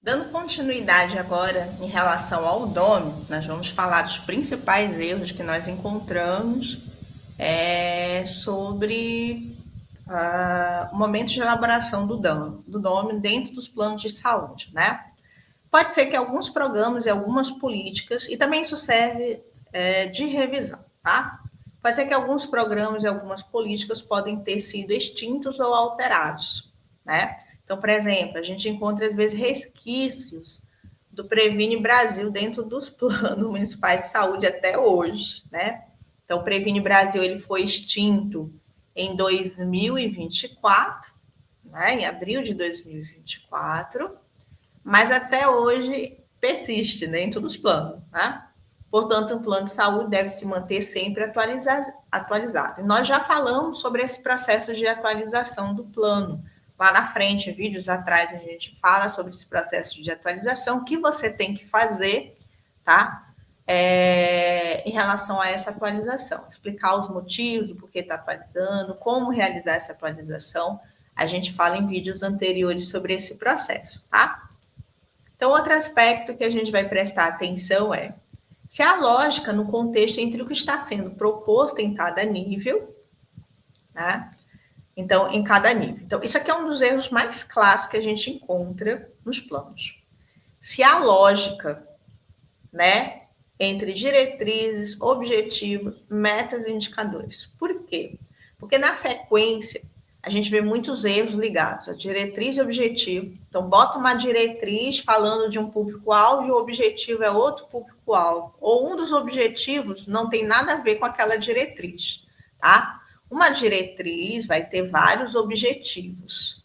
Dando continuidade agora em relação ao nome, nós vamos falar dos principais erros que nós encontramos sobre o momento de elaboração do nome dentro dos planos de saúde, né? Pode ser que alguns programas e algumas políticas, e também isso serve de revisão, tá? Pode ser que alguns programas e algumas políticas podem ter sido extintos ou alterados, né? Então, por exemplo, a gente encontra, às vezes, resquícios do Previne Brasil dentro dos planos municipais de saúde até hoje, né? Então, o Previne Brasil ele foi extinto em 2024, né? Em abril de 2024, mas até hoje persiste dentro dos planos, né? Portanto, o plano de saúde deve se manter sempre atualizado. E nós já falamos sobre esse processo de atualização do plano. Lá na frente, vídeos atrás, a gente fala sobre esse processo de atualização que você tem que fazer, tá? Em relação a essa atualização. Explicar os motivos, o porquê está atualizando, como realizar essa atualização. A gente fala em vídeos anteriores sobre esse processo, tá? Então, outro aspecto que a gente vai prestar atenção é se há lógica no contexto entre o que está sendo proposto em cada nível, né? Então, em cada nível. Então, isso aqui é um dos erros mais clássicos que a gente encontra nos planos. Se há lógica, né, entre diretrizes, objetivos, metas e indicadores. Por quê? Porque na sequência a gente vê muitos erros ligados a diretriz e objetivo. Então, bota uma diretriz falando de um público-alvo e o objetivo é outro público-alvo. Ou um dos objetivos não tem nada a ver com aquela diretriz, tá? Uma diretriz vai ter vários objetivos,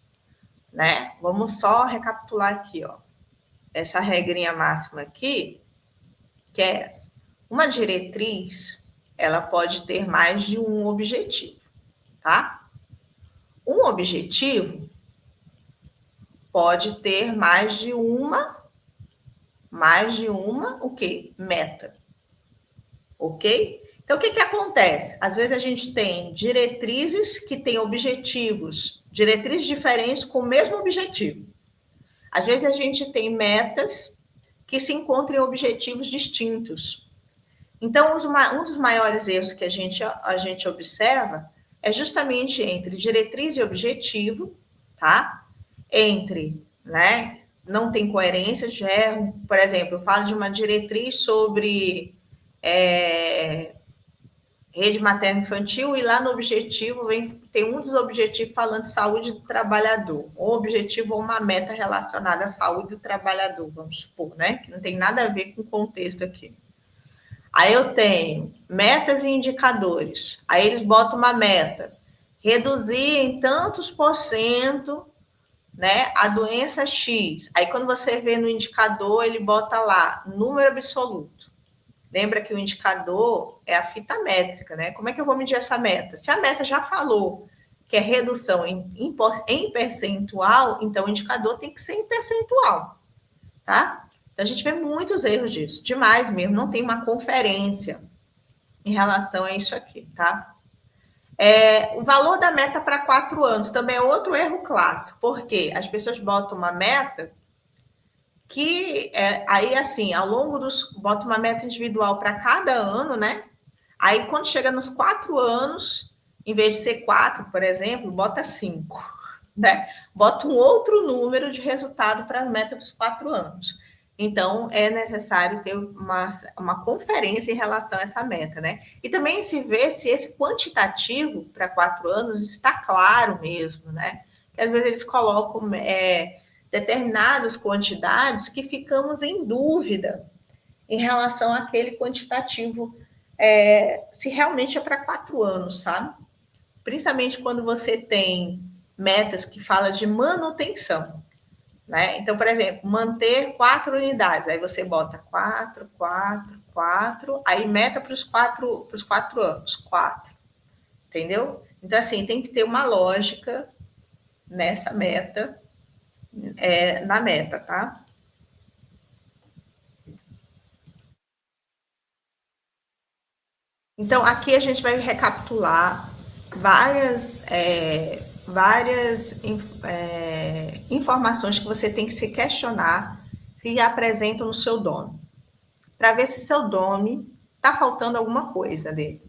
né? Vamos só recapitular aqui, ó. Essa regrinha máxima aqui, que é essa. Uma diretriz, ela pode ter mais de um objetivo, tá? Um objetivo pode ter mais de uma, o quê? Meta. Ok? Então, o que acontece? Às vezes a gente tem diretrizes que têm objetivos, diretrizes diferentes com o mesmo objetivo. Às vezes a gente tem metas que se encontram em objetivos distintos. Então, um dos maiores erros que a gente observa é justamente entre diretriz e objetivo, tá? Entre, né? Não tem coerência, por exemplo, eu falo de uma diretriz sobre rede materno-infantil e lá no objetivo tem um dos objetivos falando de saúde do trabalhador, um objetivo ou uma meta relacionada à saúde do trabalhador, vamos supor, né? Que não tem nada a ver com o contexto aqui. Aí eu tenho metas e indicadores. Aí eles botam uma meta, reduzir em tantos por cento, né, a doença X. Aí quando você vê no indicador, ele bota lá número absoluto. Lembra que o indicador é a fita métrica, né? Como é que eu vou medir essa meta? Se a meta já falou que é redução em percentual, então o indicador tem que ser em percentual, tá? Então, a gente vê muitos erros disso, demais mesmo, não tem uma conferência em relação a isso aqui, tá? O valor da meta para 4 anos também é outro erro clássico, porque as pessoas botam uma meta que, aí, assim, ao longo bota uma meta individual para cada ano, né? Aí, quando chega nos 4 anos, em vez de ser 4, por exemplo, bota 5, né? Bota um outro número de resultado para a meta dos 4 anos. Então, é necessário ter uma conferência em relação a essa meta, né? E também se ver se esse quantitativo para 4 anos está claro mesmo, né? Porque às vezes eles colocam determinadas quantidades que ficamos em dúvida em relação àquele quantitativo, se realmente é para 4 anos, sabe? Principalmente quando você tem metas que falam de manutenção. Né? Então, por exemplo, manter 4 unidades. Aí você bota 4, 4, 4, aí meta para os 4 anos, 4. Entendeu? Então, assim, tem que ter uma lógica nessa meta, na meta, tá? Então, aqui a gente vai recapitular várias informações que você tem que se questionar se apresentam no seu DOME, para ver se seu DOME está faltando alguma coisa dele.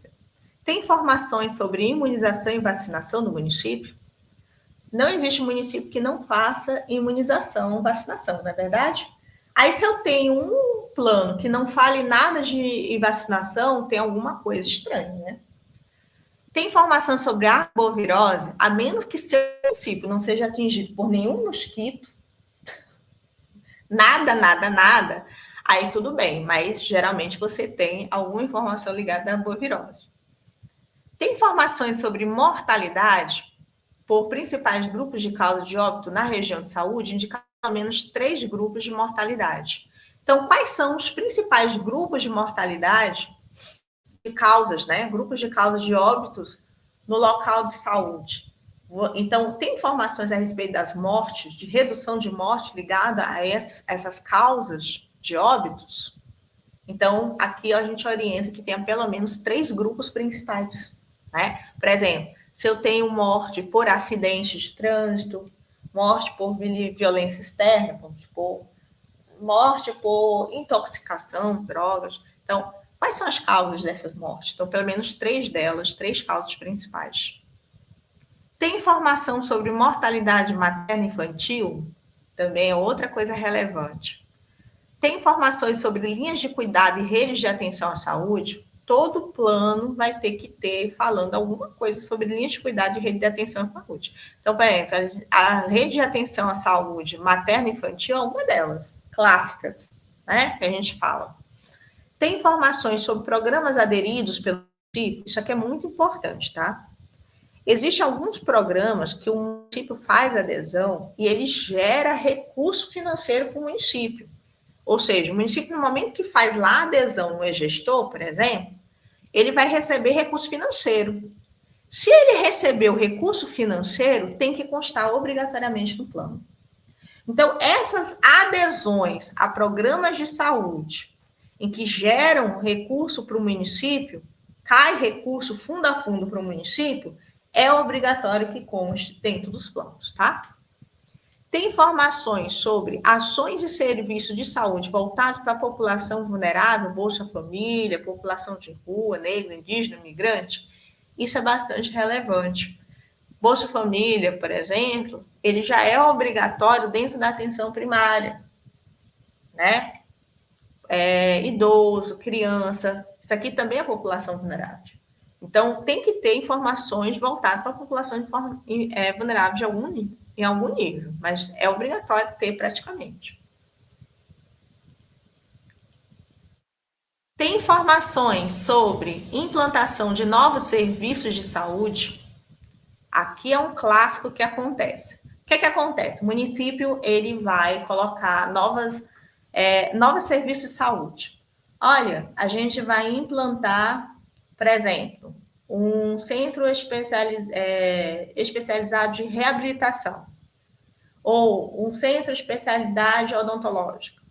Tem informações sobre imunização e vacinação do município? Não existe município que não faça imunização, vacinação, não é verdade? Aí, se eu tenho um plano que não fale nada de vacinação, tem alguma coisa estranha, né? Tem informação sobre a arbovirose, a menos que seu município não seja atingido por nenhum mosquito, nada, aí tudo bem, mas geralmente você tem alguma informação ligada à arbovirose. Tem informações sobre mortalidade por principais grupos de causa de óbito na região de saúde, indicando pelo menos 3 grupos de mortalidade. Então, quais são os principais grupos de mortalidade de causas, né? Grupos de causas de óbitos no local de saúde. Então, tem informações a respeito das mortes, de redução de morte ligada a essas causas de óbitos? Então, aqui a gente orienta que tenha pelo menos 3 grupos principais, né? Por exemplo, se eu tenho morte por acidente de trânsito, morte por violência externa, vamos supor, morte por intoxicação, drogas. Então, quais são as causas dessas mortes? Então, pelo menos 3 delas, 3 causas principais. Tem informação sobre mortalidade materna infantil? Também é outra coisa relevante. Tem informações sobre linhas de cuidado e redes de atenção à saúde? Todo plano vai ter que ter falando alguma coisa sobre linhas de cuidado e rede de atenção à saúde. Então, por exemplo, a rede de atenção à saúde materna e infantil é uma delas, clássicas, né? Que a gente fala. Tem informações sobre programas aderidos pelo município? Isso aqui é muito importante, tá? Existem alguns programas que o município faz adesão e ele gera recurso financeiro para o município. Ou seja, o município, no momento que faz lá a adesão no e-gestor, por exemplo, ele vai receber recurso financeiro. Se ele recebeu recurso financeiro, tem que constar obrigatoriamente no plano. Então, essas adesões a programas de saúde em que geram recurso para o município, cai recurso fundo a fundo para o município, é obrigatório que conste dentro dos planos, tá? Tem informações sobre ações e serviços de saúde voltados para a população vulnerável, Bolsa Família, população de rua, negro, indígena, migrante? Isso é bastante relevante. Bolsa Família, por exemplo, ele já é obrigatório dentro da atenção primária, né? Idoso, criança, isso aqui também é população vulnerável. Então, tem que ter informações voltadas para a população vulnerável de algum nível, em algum nível, mas é obrigatório ter praticamente. Tem informações sobre implantação de novos serviços de saúde? Aqui é um clássico que acontece. O que acontece? O município ele vai colocar novos serviços de saúde. Olha, a gente vai implantar, por exemplo, um centro especializado de reabilitação, ou um centro de especialidade odontológica,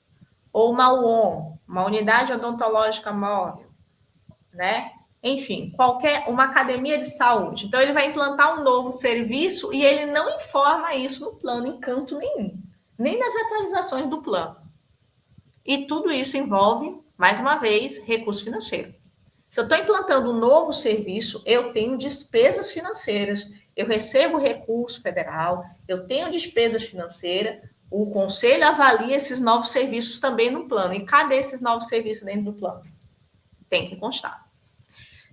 ou uma UOM, uma unidade odontológica móvel, né? Enfim, uma academia de saúde. Então, ele vai implantar um novo serviço e ele não informa isso no plano em canto nenhum, nem nas atualizações do plano. E tudo isso envolve, mais uma vez, recurso financeiro. Se eu estou implantando um novo serviço, eu tenho despesas financeiras, eu recebo recurso federal, eu tenho despesas financeiras, o conselho avalia esses novos serviços também no plano. E cadê esses novos serviços dentro do plano? Tem que constar.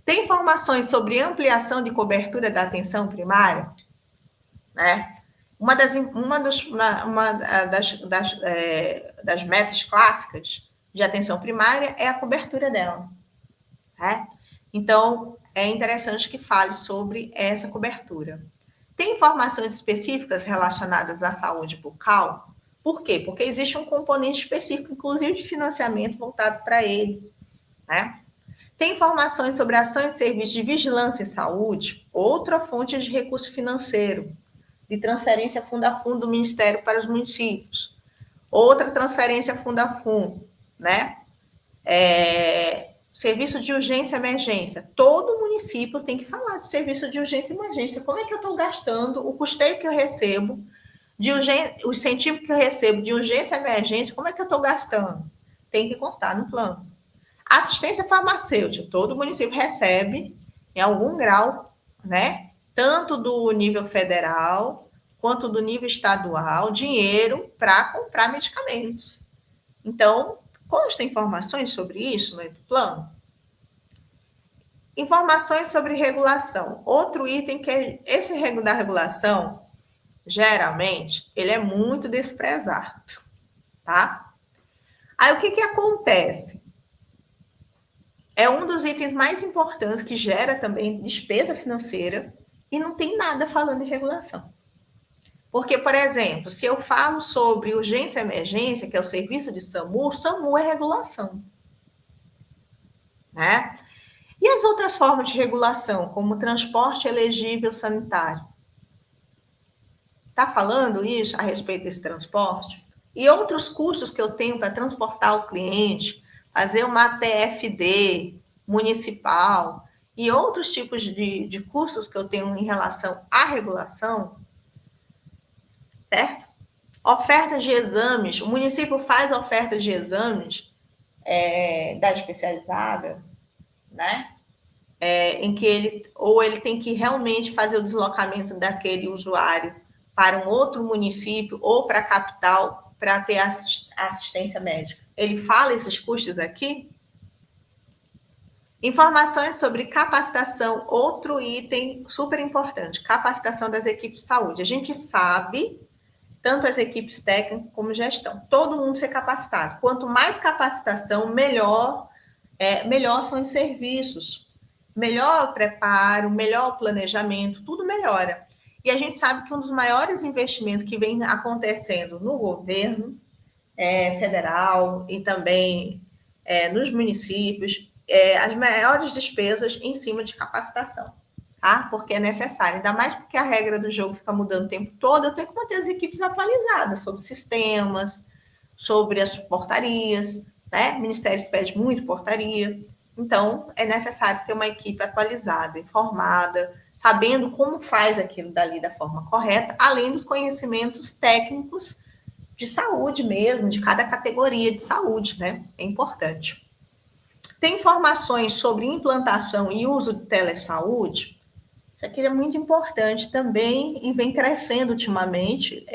Tem informações sobre ampliação de cobertura da atenção primária? Né? Uma das metas clássicas de atenção primária é a cobertura dela. Né? Então, é interessante que fale sobre essa cobertura. Tem informações específicas relacionadas à saúde bucal? Por quê? Porque existe um componente específico, inclusive de financiamento voltado para ele. Né? Tem informações sobre ações e serviços de vigilância em saúde, outra fonte de recurso financeiro, de transferência fundo a fundo do Ministério para os municípios. Outra transferência fundo a fundo, né? Serviço de urgência e emergência. Todo município tem que falar de serviço de urgência e emergência. Como é que eu estou gastando o custeio que eu recebo De urgência, o incentivo que eu recebo de urgência e emergência, como é que eu estou gastando? Tem que constar no plano. Assistência farmacêutica, todo município recebe em algum grau, né? Tanto do nível federal quanto do nível estadual, dinheiro para comprar medicamentos. Então, consta informações sobre isso no plano? Informações sobre regulação. Outro item que é esse da regulação, geralmente, ele é muito desprezado, tá? Aí, o que acontece? É um dos itens mais importantes que gera também despesa financeira e não tem nada falando em regulação. Porque, por exemplo, se eu falo sobre urgência e emergência, que é o serviço de SAMU, SAMU é regulação, né? E as outras formas de regulação, como transporte elegível sanitário? Está falando isso a respeito desse transporte? E outros custos que eu tenho para transportar o cliente, fazer uma TFD municipal e outros tipos de custos que eu tenho em relação à regulação, certo? Ofertas de exames, o município faz ofertas de exames da especializada, né? Em que ele tem que realmente fazer o deslocamento daquele usuário para um outro município ou para a capital para ter assistência médica. Ele fala esses custos aqui? Informações sobre capacitação, outro item super importante, capacitação das equipes de saúde. A gente sabe, tanto as equipes técnicas como gestão, todo mundo ser capacitado. Quanto mais capacitação, melhor são os serviços, melhor preparo, melhor planejamento, tudo melhora. E a gente sabe que um dos maiores investimentos que vem acontecendo no governo federal e também nos municípios, as maiores despesas em cima de capacitação, tá? Porque é necessário, ainda mais porque a regra do jogo fica mudando o tempo todo, eu tenho que manter as equipes atualizadas sobre sistemas, sobre as portarias, né? O Ministério pede muito portaria, então é necessário ter uma equipe atualizada, informada, sabendo como faz aquilo dali da forma correta, além dos conhecimentos técnicos de saúde mesmo, de cada categoria de saúde, né? É importante. Tem informações sobre implantação e uso de telesaúde? Isso aqui é muito importante também e vem crescendo ultimamente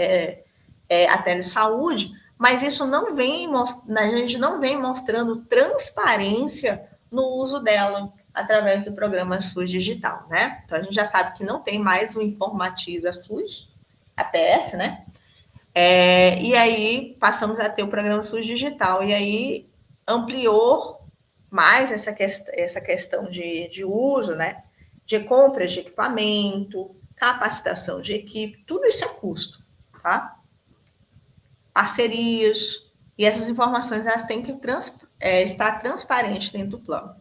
a telesaúde, mas isso não vem, a gente não vem mostrando transparência no uso dela através do programa SUS Digital, né? Então a gente já sabe que não tem mais o Informatiza SUS, APS, né? E aí passamos a ter o programa SUS Digital, e aí ampliou mais essa questão de uso, né? De compras de equipamento, capacitação de equipe, tudo isso é custo, tá? Parcerias, e essas informações elas têm que estar transparentes dentro do plano.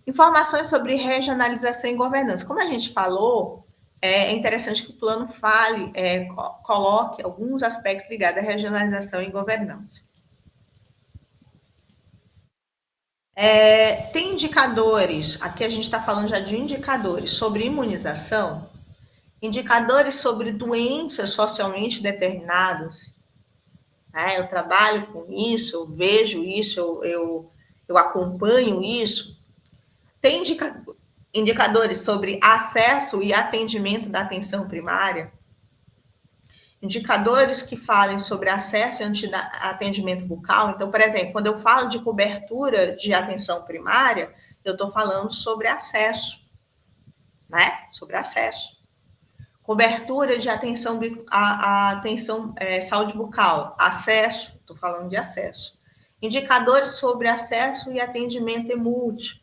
Informações sobre regionalização e governança. Como a gente falou, é interessante que o plano coloque alguns aspectos ligados à regionalização e governança. Tem indicadores, aqui a gente está falando já de indicadores sobre imunização, indicadores sobre doenças socialmente determinadas. Né? Eu trabalho com isso, eu vejo isso, eu acompanho isso. Tem indicadores sobre acesso e atendimento da atenção primária, indicadores que falem sobre acesso e atendimento bucal. Então, por exemplo, quando eu falo de cobertura de atenção primária, eu estou falando sobre acesso, né? Sobre acesso. Cobertura de atenção, saúde bucal, acesso, estou falando de acesso. Indicadores sobre acesso e atendimento EMUD.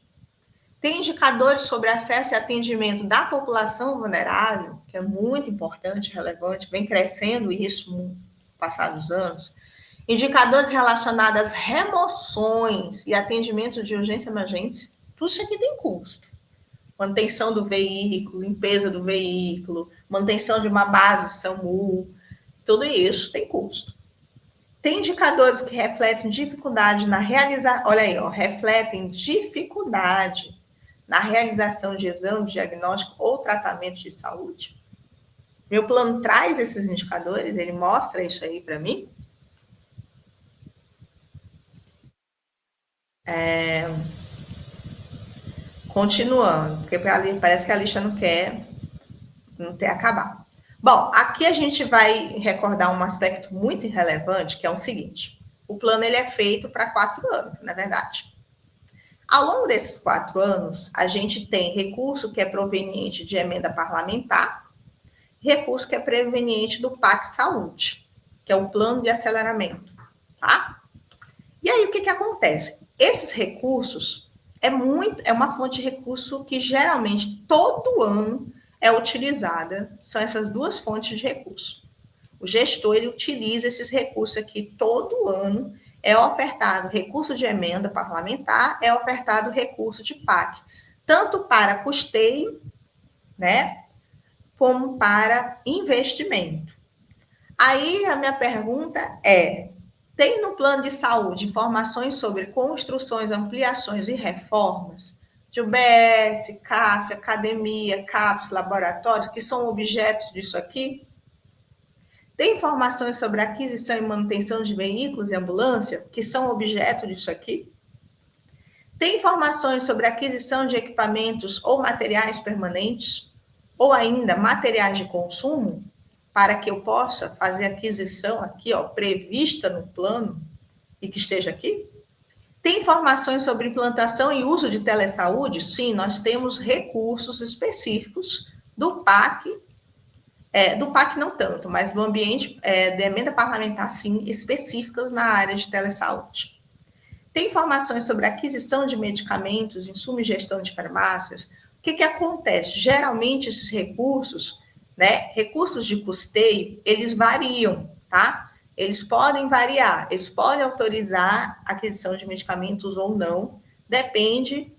Tem indicadores sobre acesso e atendimento da população vulnerável, que é muito importante, relevante, vem crescendo isso no passar dos anos. Indicadores relacionados às remoções e atendimento de urgência e emergência. Tudo isso aqui tem custo. Manutenção do veículo, limpeza do veículo, manutenção de uma base SAMU, tudo isso tem custo. Tem indicadores que refletem dificuldade na realização, olha aí, refletem dificuldade na realização de exame, diagnóstico ou tratamento de saúde? Meu plano traz esses indicadores, ele mostra isso aí para mim? Continuando, porque parece que a lixa não quer acabar. Bom, aqui a gente vai recordar um aspecto muito relevante, que é o seguinte: o plano ele é feito para 4 anos, na verdade. Ao longo desses 4 anos, a gente tem recurso que é proveniente de emenda parlamentar, recurso que é proveniente do PAC Saúde, que é o plano de aceleramento, tá? E aí o que acontece? Esses recursos é uma fonte de recurso que geralmente todo ano é utilizada, são essas duas fontes de recurso. O gestor ele utiliza esses recursos aqui todo ano, é ofertado recurso de emenda parlamentar, é ofertado recurso de PAC, tanto para custeio, né, como para investimento. Aí a minha pergunta é: tem no plano de saúde informações sobre construções, ampliações e reformas de UBS, CAF, academia, CAPS, laboratórios, que são objetos disso aqui? Tem informações sobre aquisição e manutenção de veículos e ambulância, que são objeto disso aqui? Tem informações sobre aquisição de equipamentos ou materiais permanentes, ou ainda materiais de consumo, para que eu possa fazer aquisição aqui, ó, prevista no plano e que esteja aqui? Tem informações sobre implantação e uso de telesaúde? Sim, nós temos recursos específicos do PAC, do PAC não tanto, mas do ambiente da emenda parlamentar, sim, específicas na área de telesaúde. Tem informações sobre aquisição de medicamentos, insumo e gestão de farmácias. O que acontece? Geralmente esses recursos, né, recursos de custeio, eles variam, tá? Eles podem variar, eles podem autorizar a aquisição de medicamentos ou não, depende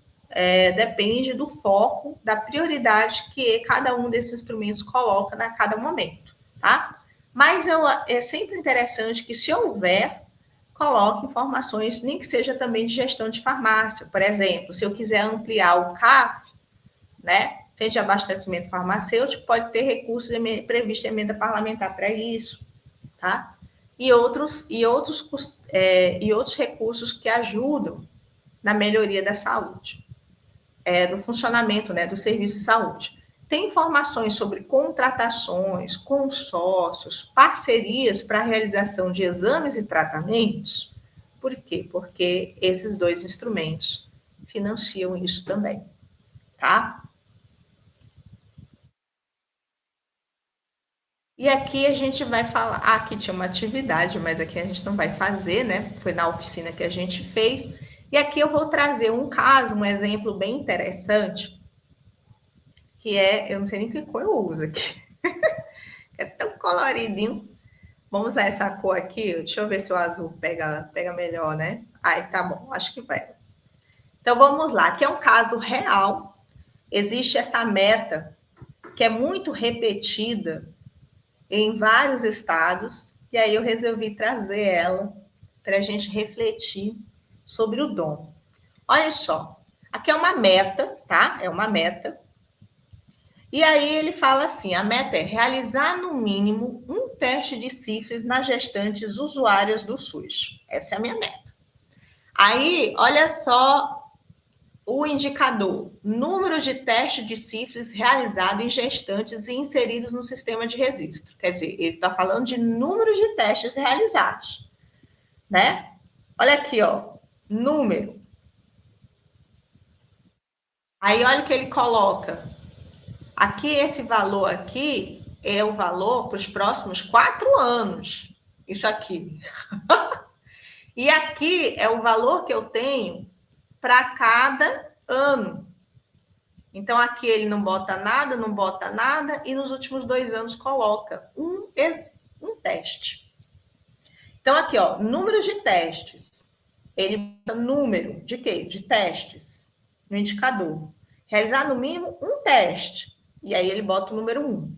do foco, da prioridade que cada um desses instrumentos coloca a cada momento, tá? Mas é sempre interessante que, se houver, coloque informações, nem que seja também de gestão de farmácia. Por exemplo, se eu quiser ampliar o CAF, né, Centro de Abastecimento Farmacêutico, pode ter recursos previsto em emenda parlamentar para isso, tá? E outros recursos que ajudam na melhoria da saúde, do funcionamento, né, do serviço de saúde. Tem informações sobre contratações, consórcios, parcerias para a realização de exames e tratamentos. Por quê? Porque esses dois instrumentos financiam isso também, tá? E aqui a gente vai falar, aqui tinha uma atividade, mas aqui a gente não vai fazer, né? Foi na oficina que a gente fez. E aqui eu vou trazer um caso, um exemplo bem interessante, que eu não sei nem que cor eu uso aqui. É tão coloridinho. Vamos usar essa cor aqui. Deixa eu ver se o azul pega melhor, né? Aí, tá bom. Acho que pega. Então, vamos lá. Aqui é um caso real. Existe essa meta que é muito repetida em vários estados. E aí eu resolvi trazer ela para a gente refletir sobre o dom. Olha só. Aqui é uma meta, tá? É uma meta. E aí ele fala assim: a meta é realizar no mínimo um teste de sífilis nas gestantes usuárias do SUS. Essa é a minha meta. Aí, olha só o indicador: número de testes de sífilis realizados em gestantes e inseridos no sistema de registro. Quer dizer, ele está falando de número de testes realizados, né? Olha aqui, ó, número. Aí olha o que ele coloca. Aqui, esse valor aqui é o valor para os próximos 4 anos. Isso aqui. E aqui é o valor que eu tenho para cada ano. Então, aqui ele não bota nada, e nos últimos 2 anos coloca um teste. Então, aqui, ó, número de testes. Ele bota número de quê? De testes no indicador. Realizar no mínimo um teste. E aí ele bota o número 1.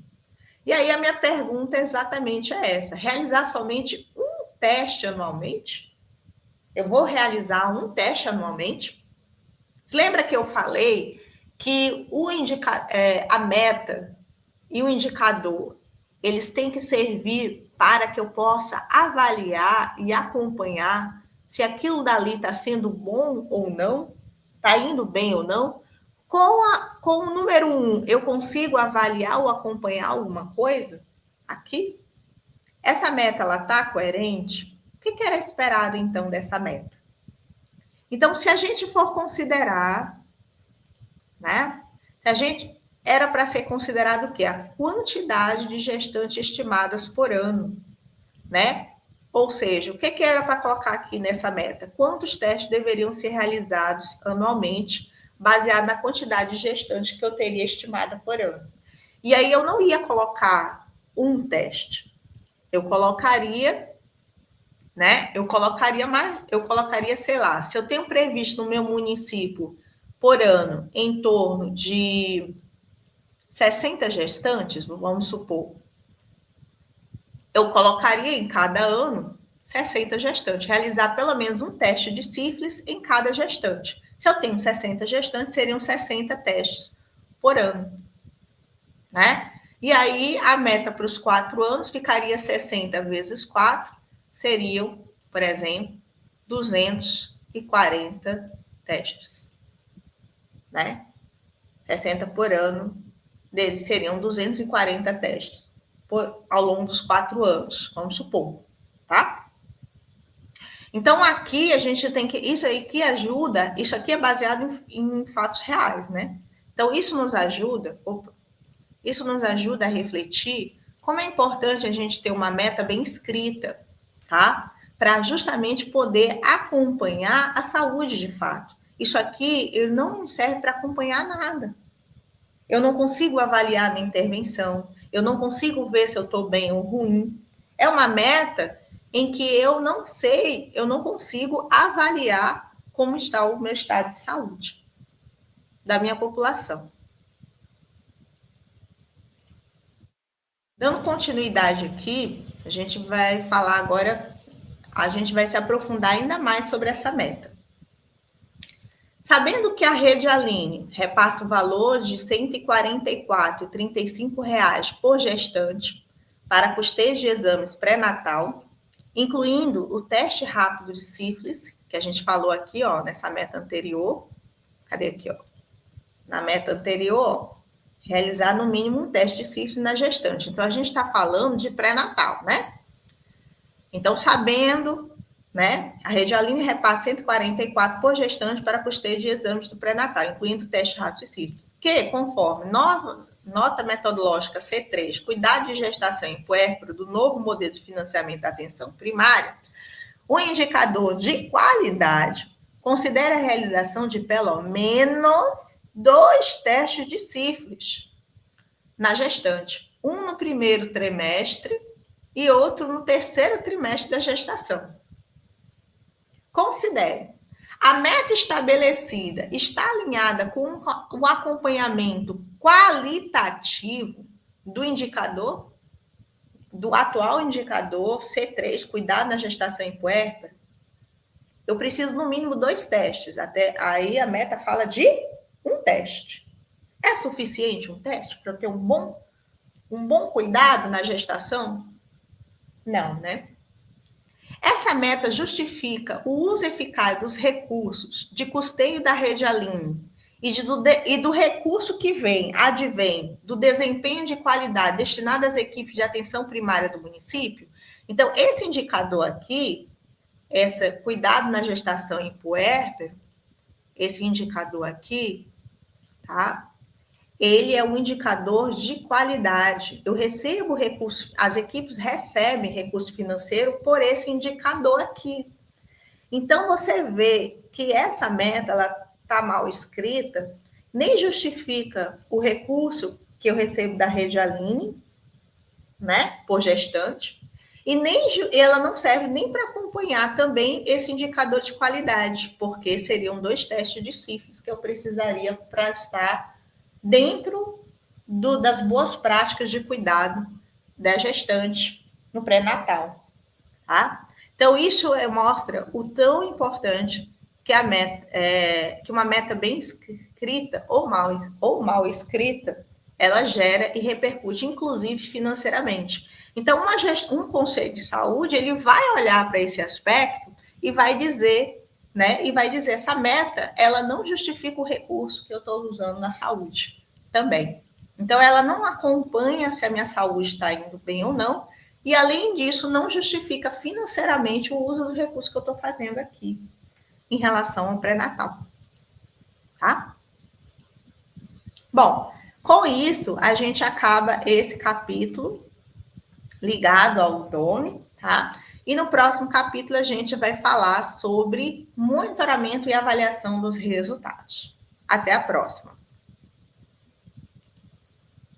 E aí a minha pergunta é exatamente essa: realizar somente um teste anualmente? Eu vou realizar um teste anualmente? Você lembra que eu falei que a meta e o indicador eles têm que servir para que eu possa avaliar e acompanhar se aquilo dali está sendo bom ou não, está indo bem ou não. Com o número 1, eu consigo avaliar ou acompanhar alguma coisa aqui? Essa meta, ela está coerente? O que era esperado, então, dessa meta? Então, se a gente for considerar, né? Se a gente era para ser considerado o quê? A quantidade de gestantes estimadas por ano, né? Ou seja, o que era para colocar aqui nessa meta? Quantos testes deveriam ser realizados anualmente, baseado na quantidade de gestantes que eu teria estimada por ano? E aí eu não ia colocar um teste, eu colocaria, né? Eu colocaria, sei lá, se eu tenho previsto no meu município por ano em torno de 60 gestantes, vamos supor, eu colocaria em cada ano 60 gestantes, realizar pelo menos um teste de sífilis em cada gestante. Se eu tenho 60 gestantes, seriam 60 testes por ano, né? E aí a meta para os 4 anos ficaria 60 vezes 4, seriam, por exemplo, 240 testes, né? 60 por ano, deles seriam 240 testes ao longo dos 4 anos, vamos supor, tá? Então, aqui a gente tem que... Isso aí que ajuda... Isso aqui é baseado em fatos reais, né? Então, isso nos ajuda a refletir como é importante a gente ter uma meta bem escrita, tá? Para justamente poder acompanhar a saúde de fato. Isso aqui ele não serve para acompanhar nada. Eu não consigo avaliar a minha intervenção, eu não consigo ver se eu estou bem ou ruim. É uma meta em que eu não sei, eu não consigo avaliar como está o meu estado de saúde da minha população. Dando continuidade aqui, a gente vai falar agora, a gente vai se aprofundar ainda mais sobre essa meta. Sabendo que a Rede Aline repassa o valor de R$ 144,35 por gestante para custeio de exames pré-natal, incluindo o teste rápido de sífilis, que a gente falou aqui, ó, nessa meta anterior. Cadê aqui, ó? Na meta anterior, realizar no mínimo um teste de sífilis na gestante. Então, a gente está falando de pré-natal, né? Então, sabendo, né, a Rede Aline repassa 144 por gestante para custeio de exames do pré-natal, incluindo o teste rápido de sífilis, que, conforme nota metodológica C3, cuidado de gestação em puérpero do novo modelo de financiamento da atenção primária, o indicador de qualidade considera a realização de pelo menos 2 testes de sífilis na gestante, um no primeiro trimestre e outro no terceiro trimestre da gestação. Considere, a meta estabelecida está alinhada com o acompanhamento qualitativo do indicador, do atual indicador C3, cuidado na gestação em puérpera? Eu preciso, no mínimo, 2 testes. Até aí, a meta fala de um teste. É suficiente um teste para eu ter um bom cuidado na gestação? Não, né? Essa meta justifica o uso eficaz dos recursos de custeio da Rede Aline e do recurso que advém do desempenho de qualidade destinado às equipes de atenção primária do município. Então, esse indicador aqui, esse cuidado na gestação em puérpero, esse indicador aqui, tá? Ele é um indicador de qualidade. Eu recebo recurso, as equipes recebem recurso financeiro por esse indicador aqui. Então, você vê que essa meta está mal escrita, nem justifica o recurso que eu recebo da Rede Aline, né, por gestante, e ela não serve nem para acompanhar também esse indicador de qualidade, porque seriam 2 testes de sífilis que eu precisaria para estar dentro das boas práticas de cuidado da gestante no pré-natal, tá? Então, isso mostra o tão importante que que uma meta bem escrita ou mal escrita ela gera e repercute, inclusive financeiramente. Então, um conselho de saúde, ele vai olhar para esse aspecto e vai dizer, né? E vai dizer, essa meta, ela não justifica o recurso que eu estou usando na saúde também. Então, ela não acompanha se a minha saúde está indo bem ou não, e, além disso, não justifica financeiramente o uso do recurso que eu estou fazendo aqui em relação ao pré-natal. Tá? Bom, com isso, a gente acaba esse capítulo ligado ao DOME, tá? E no próximo capítulo a gente vai falar sobre monitoramento e avaliação dos resultados. Até a próxima.